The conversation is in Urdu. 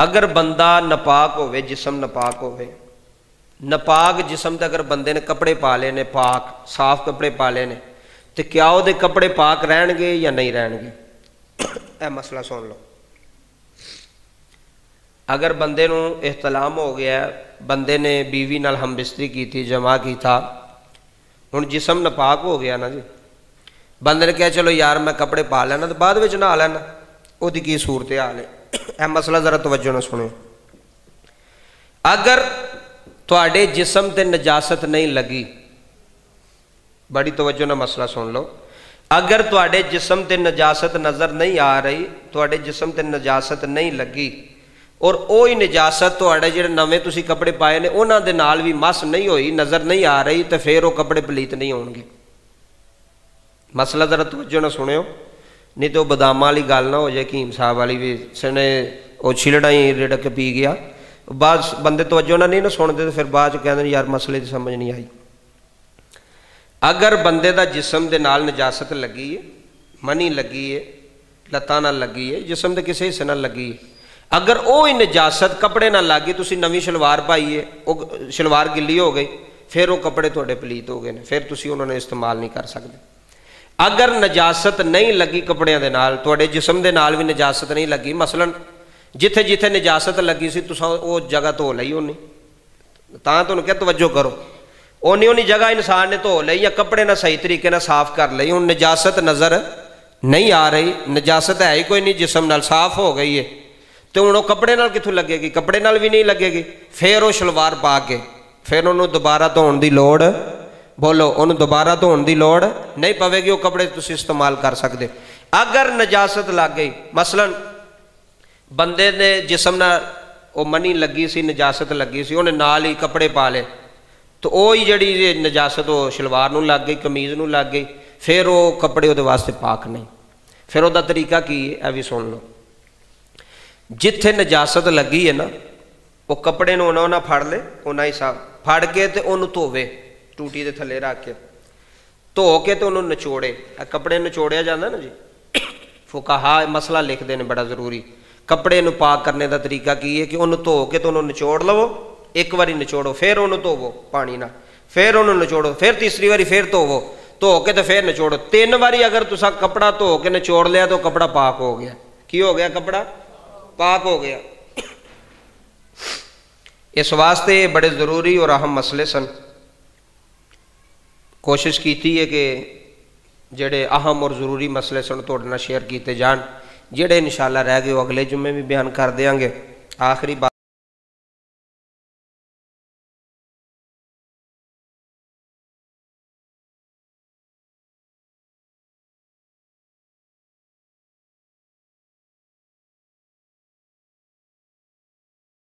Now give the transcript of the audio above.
اگر بندہ نپاک ہوئے، جسم نپاک ہوئے، نپاک جسم تے اگر بندے نے کپڑے پا لے نے، پاک صاف کپڑے پا لے نے، تو کیا وہ دے کپڑے پاک رہن گے یا نہیں رہن گے؟ اے مسئلہ سن لو۔ اگر بندے نو احتلام ہو گیا، بندے نے بیوی نال ہم بستری کی تھی، جمع کی تھا، ہن جسم نپاک ہو گیا نا جی، بندے نے کہا چلو یار میں کپڑے پا لینا تو بعد وچ نہا لینا، وہ دی کی صورتحال ہے؟ اے مسئلہ ذرا توجہ نہ سنیں۔ اگر تواڈے جسم تے نجاست نہیں لگی، بڑی توجہ نہ مسئلہ سن لو، اگر تواڈے جسم تے نجاست نظر نہیں آ رہی، تواڈے جسم تے نجاست نہیں لگی، اور وہی نجاست تواڈے جڑے نویں تسی کپڑے پائے نے انہاں دے نال بھی مس نہیں ہوئی، نظر نہیں آ رہی، تو پھر وہ کپڑے پلیت نہیں ہون گے۔ مسئلہ ذرا توجہ نہ سنیو، نہیں تو باداماں والی گل نہ ہو جائے حکیم صاحب والی بھی سنے وہ چھلڑا ہی رڑک پی گیا، بعض بندے توجہ نہ نہیں نہ سنتے تو پھر بعد کہندے یار مسئلے دی سمجھ نہیں آئی۔ اگر بندے دا جسم دے نال نجاست لگی ہے، منی لگی ہے، لتاں نال لگی ہے، جسم دے کسے حصے نال لگی ہے، اگر وہی نجاست کپڑے نہ لگی، تسی نویں شلوار پائی ہے، وہ شلوار گلی ہو گئی، پھر وہ کپڑے تواڈے پلیت ہو گئے نے، پھر تسی انہوں نے استعمال نہیں کر سکتے۔ اگر نجاست نہیں لگی کپڑیاں دے نال، تواڈے جسم دے نال بھی نجاست نہیں لگی، مثلا جتھے جتھے نجاست لگی سی تساں وہ جگہ دھو لئی ہونی، تاں تانوں کیا توجہ کرو، اونی جگہ انسان نے دھو لئی یا کپڑے نہ صحیح طریقے نہ صاف کر لئی، ہن نجاست نظر نہیں آ رہی، نجاست ہے ہی کوئی نہیں، جسم نال صاف ہو گئی ہے، تو ہن وہ کپڑے نال کتھوں لگے گی؟ کپڑے نال بھی نہیں لگے گی، پھر وہ شلوار پا کے پھر انہوں دوبارہ دھون دی لوڑ، بولو انہوں دوبارہ دھون دی لوڑ نہیں پوے گی، وہ کپڑے تسی استعمال کر سکتے۔ اگر نجاست لگ گئی، مثلا بندے نے جسم نہ وہ منی لگی سی، نجاست لگی سی، انہیں نال ہی کپڑے پا لے، تو وہی جڑی نجاست وہ شلوار نو لگ گئی، قمیض نو لگ گئی، پھر وہ کپڑے وہ واسطے پاک نہیں۔ پھر وہ طریقہ کی ہے اے بھی سن لو، جتھے نجاست لگی ہے نا، وہ کپڑے نو نہ پھڑ لے، انہاں ہی صاف پھڑ کے تے انہوں دھووے، ٹوٹی دے تھلے رکھ کے دھو کے تے انہوں نچوڑے، کپڑے نچوڑیا جاندہ نا جی، فقہاء مسئلہ لکھ دینے بڑا ضروری، کپڑے نو پاک کرنے دا طریقہ کی ہے کہ انہوں دھو کے تو انہوں نچوڑ لو، ایک واری نچوڑو، پھر انہوں دھوو پانی نہ، پھر انہوں نچوڑو، پھر تیسری واری پھر دھوو، دھو کے تو پھر نچوڑو، 3 واری اگر تسا کپڑا دھو کے نچوڑ لیا تو کپڑا پاک ہو گیا۔ کی ہو گیا؟ کپڑا پاک ہو گیا۔ اس واسطے بڑے ضروری اور اہم مسئلے سن، کوشش کیتی ہے کہ جڑے اہم اور ضروری مسئلے سن توڑنا شیئر کیتے جان، جڑے انشاءاللہ رہ گئے وہ اگلے جمعے بھی بیان کر دیاں گے۔ آخری بات